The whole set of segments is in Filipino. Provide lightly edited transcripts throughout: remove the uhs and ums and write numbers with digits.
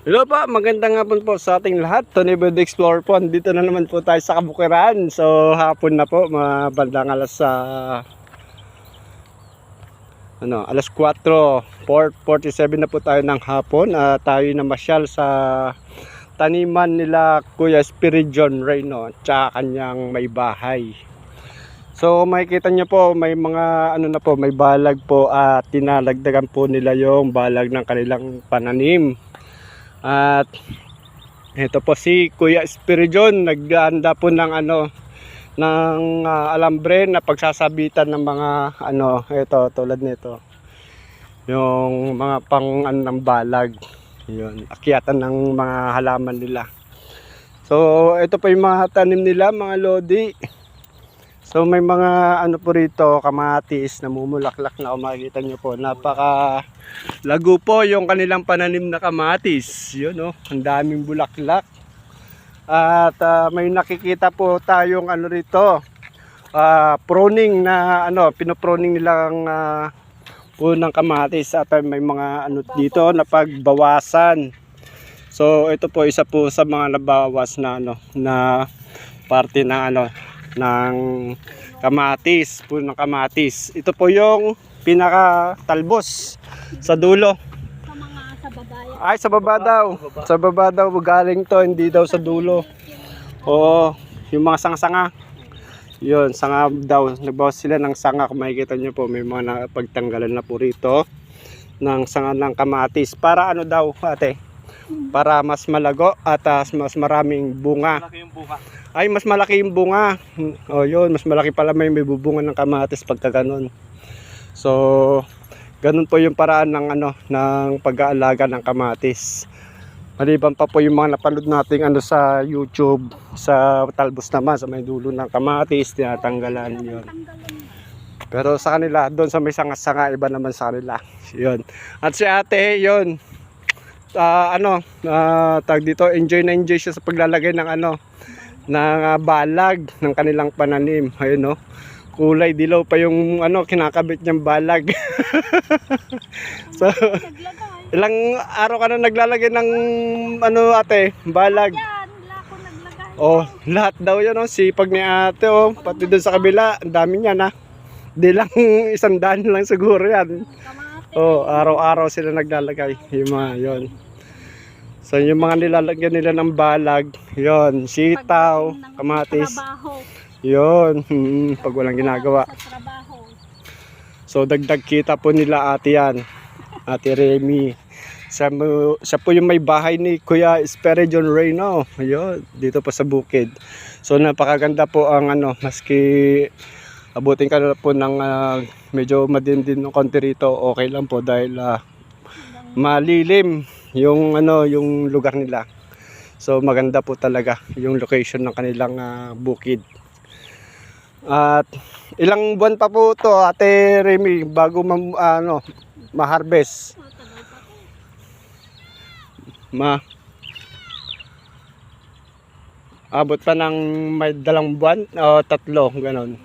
Hello pa, magandang hapon po sa ating lahat. Tony Bird Explorer po. Dito na naman po tayo sa Kabukiran. So hapon na po, bandang alas 4:47 na po tayo ng hapon. Tayo na masyal sa taniman nila Kuya Spiridion Reyno at kanyang may bahay. So makikita niyo po may mga may balag po at tinalagdagan po nila yung balag ng kanilang pananim. At ito po si Kuya Spiridion, naghahanda po ng alambre na pagsasabitan ng mga ito tulad nito. Yung mga ng balag. Yun, akyatan ng mga halaman nila. So ito po yung mga tanim nila, mga lodi. So may mga po rito, kamatis na mumulaklak na, kung makikita nyo po, napaka lago po yung kanilang pananim na kamatis. Yun ang daming bulaklak. At may nakikita po tayong rito, pruning na pinoproning nilang po ng kamatis. At may mga dito na pagbawasan. So ito po isa po sa mga nabawas na na parte na ng kamatis, puno ng kamatis. Ito po yung pinaka talbos sa dulo. Sa baba. Ay, sa baba daw. Sa baba daw galing to, hindi daw sa dulo. Oo, yung mga sanga-sanga. Yun, sanga daw. Nagbawas sila ng sanga. Kung makikita nyo po, may mga pagtanggalan na po rito ng sanga ng kamatis. Para daw, ate? Para mas malago at mas maraming bunga. Malaki yung bunga. Ay, mas malaki yung bunga. O yun, mas malaki pala may bubunga ng kamatis pagka ganun. So, ganun po yung paraan ng ng pag-aalaga ng kamatis. Maliban pa po yung mga napanood nating sa YouTube, sa talbos naman, sa may dulo ng kamatis, tinatanggalan yun. Pero sa kanila, doon sa may sanga-sanga, iba naman sa kanila. Yun. At si ate, yun. Tag dito, enjoy na enjoy siya sa paglalagay ng balag ng kanilang pananim. Ayun kulay dilaw pa yung kinakabit niyang balag. So ilang araw ka na naglalagay ng ate, balag? Oh, lahat daw yan sipag ni ate pati doon sa kabila, ang dami niyan di lang 100 lang siguro yan. Oh, araw-araw sila naglalagay yung mga yon. So yung mga nilalagyan nila ng balag, yon, sitaw, kamatis. Yon, pag walang ginagawa. So dagdag kita po nila ate yan, Ate Remy. Siya po yung may bahay ni Kuya Spiridion Reyno. Ayun, dito po sa bukid. So napakaganda po ang maski abutin ka na po ng medyo madindin ng konti rito, okay lang po dahil malilim yung yung lugar nila. So maganda po talaga yung location ng kanilang bukid. At ilang buwan pa po to Ate Remy bago ma-harvest? Abot pa ng may 2 buwan o 3 ganon.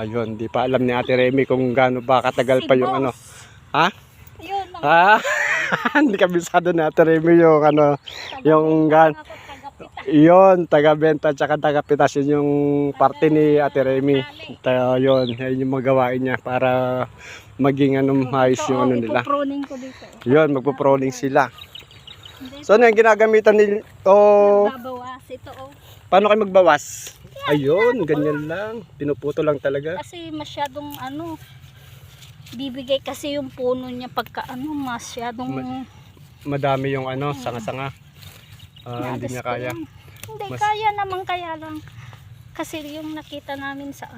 Ayun, di pa alam ni Ate Remy kung gaano ba katagal pa yung Ha? Hindi kabisado ni Ate Remy yung yung yun, taga-benta at saka taga-pitas, yun yung parte ni Ate Remy. Yun yung magawain niya para maging ayos yung nila. Yun, magpo-proning sila. So ano yung ginagamitan nila? Magbabawas ito Paano kayo magbawas? Ayun, ganyan lang. Pinuputo lang talaga. Kasi masyadong bibigay kasi yung puno niya pagka masyadong madami yung sanga-sanga. Hindi niya kaya. Hindi, kaya naman, kaya lang. Kasi yung nakita namin sa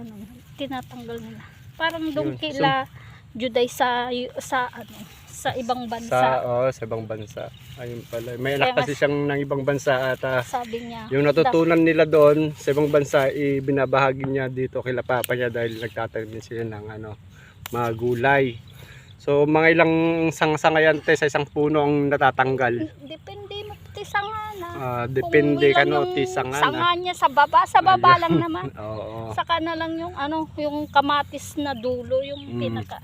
tinatanggal nila. Parang doon kila Juday sa ibang bansa. Sa ibang bansa. Ayun pala. May anak kasi siyang ng ibang bansa at sabi niya, yung natutunan nila doon sa ibang bansa, ibinabahagi niya dito kila papa niya dahil nagtatanim din sila ng mga gulay. So mga ilang sanga yan sa isang puno ang natatanggal. Depende mo sanga na. Depende sanga na. Sanga niya sa baba lang naman. Oo. Saka na lang yung yung kamatis na dulo yung pinaka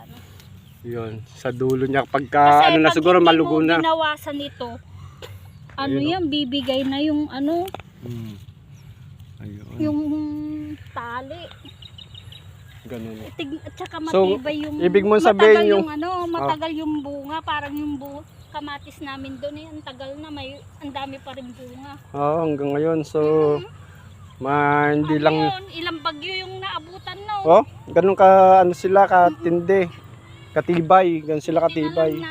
Yun, sa dulo niya pagka kasi na siguro malugo na. Kasi pag hindi mo binawasan ito, ano Ayun, yan, bibigay na yung ano, Ayun. yung tali. Ganun. At saka So, matibay yung, ibig mong sabihin matagal yung- matagal yung bunga, parang yung kamatis namin doon, ang tagal na, ang dami pa rin bunga. Oo, hanggang ngayon. So, hindi Ano lang... yun, ilang bagyo yung naabutan no. Oh, ganun ka, ano sila, katindi. Katibay, ganun sila Buti na katibay. lang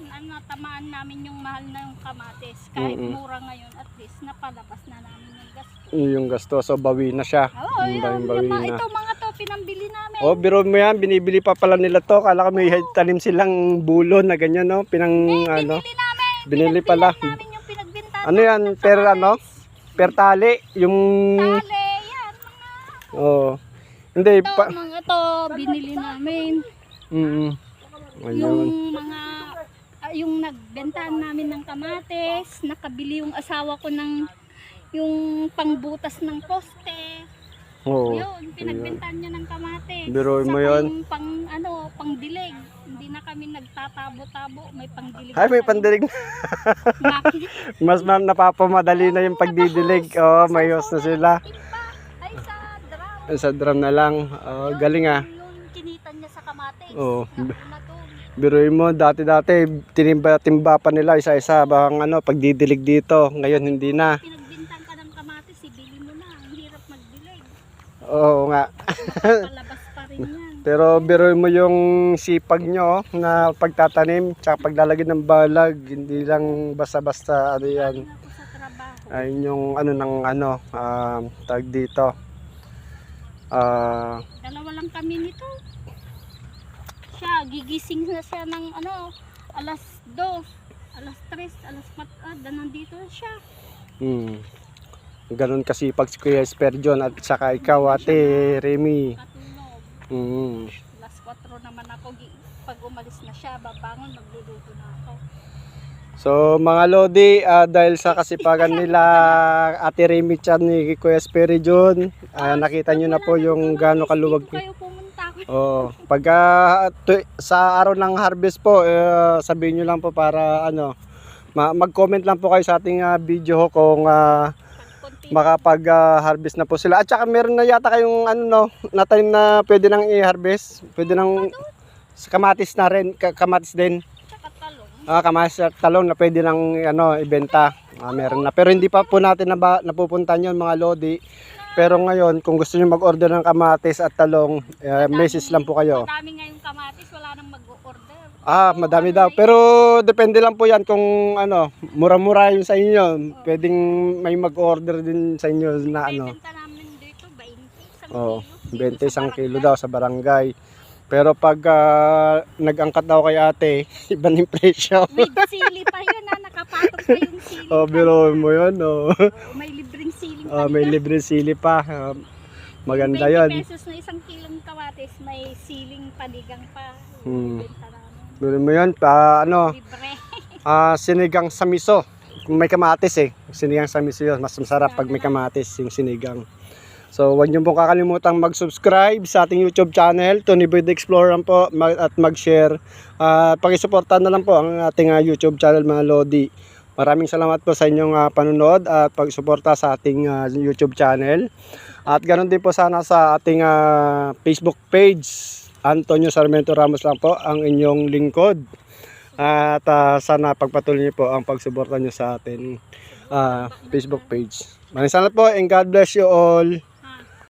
na natamaan namin yung mahal na yung kamatis. Kahit mura ngayon, at least napalabas na namin yung gasto. Yung gasto, so bawi na siya. Oo, Bawi na. ito mga to, pinambili namin. Oh, biro mo yan, binibili pa pala nila to. Kala ko may tanim silang bulon na ganyan, no? Ano, Binili namin. binili pala. Namin yung pinagbintahan. Ano yan, per ano? Per tali, yung... Tali, yan. Oh. Hindi, Ito, mga to, binili namin. Ayun. Yung mga, yung nagbentahan namin ng kamatis, nakabili yung asawa ko ng, yung pangbutas ng poste. Oo. Yun, pinagbentahan niya ng kamatis. Biruin mo Saka yun. yung pangdilig. Hindi na kami nagtatabo-tabo, may pangdilig. Ay, may na kami. pandilig. Makina. Mas napapamadali na yung pagdidilig. Oh, may hose na sila. Ay, sa drum. Sa drum na lang. Oh, galing ah. Yung kinita niya sa kamatis. Oo. Na to. Biruin mo, dati tinimba pa nila isa-isa bang ano, pagdidilig dito. Ngayon hindi na. Pinagbintang ka ng kamatis, ibili mo na. Ang hirap magdilig. Oo nga. Palabas pa rin yan. Pero biruin mo yung sipag nyo na pagtatanim tsaka paglalagay ng balag. Hindi lang basta-basta ano yan. Galing ako sa trabaho. Ayun yung ano ng ano, tag dito. Dalawa lang kami nito. Siya, gigising na siya ng ano, alas 2, alas 3, alas 4, nandito na siya. Ganon kasipag si Kuya Spurgeon at saka ikaw ate Remy. Katulog. Alas 4 naman ako, pag umalis na siya, babangon, magluluto na ako. So mga Lodi, dahil sa kasipagan nila ate Remy Chan ni Kuya Spurgeon, nakita nyo na po yung gaano kaluwag. Dito kayo pumunta. Oh, pagka sa araw ng harvest po, sabihin nyo lang po para ano, mag-comment lang po kayo sa ating video kung makapag-harvest na po sila. At saka meron na yata kayong ano no, na time na pwede nang i-harvest, pwede nang kamatis na rin, kamatis din. Tsaka talong. Kamatis at talong na pwede nang ano ibenta. Meron na. Pero hindi pa po natin napupuntahan 'yon mga Lodi. Pero ngayon, kung gusto niyo mag-order ng kamatis at talong, message lang po kayo. Madami ngayong kamatis, wala nang mag-order. Madami daw. Pero depende lang po 'yan kung ano, mura-mura 'yung sa inyo. Pwedeng may mag-order din sa inyo na ano. Benta namin dito 20 Oh, kilo. 20 isang kilo daw sa barangay. Pero pag nag-angkat daw kay ate, iba na yung presyo. May sili pa yun nakapatong pa yung sili. Biro mo 'yun, May libreng sili may pa. dito. libre sili pa. Maganda 20 'yon. pesos na isang kilong kamatis, may siling panigang pa. Benta namin. Biro mo 'yun, ano, Libre. sinigang sa miso. Kung may kamatis sinigang sa miso 'yun. Mas masarap pag may kamatis yung sinigang. So, huwag niyo pong kakalimutan mag-subscribe sa ating YouTube channel, Tony Boy the Explorer po, at mag-share. Pakisuportahan na lang po ang ating YouTube channel mga Lodi. Maraming salamat po sa inyong panonood at pagsuporta sa ating YouTube channel. At ganoon din po sana sa ating Facebook page, Antonio Sarmiento Ramos lang po, ang inyong lingkod. At sana pagpatuloy niyo po ang pagsuporta niyo sa ating Facebook page. Maraming salamat po and God bless you all.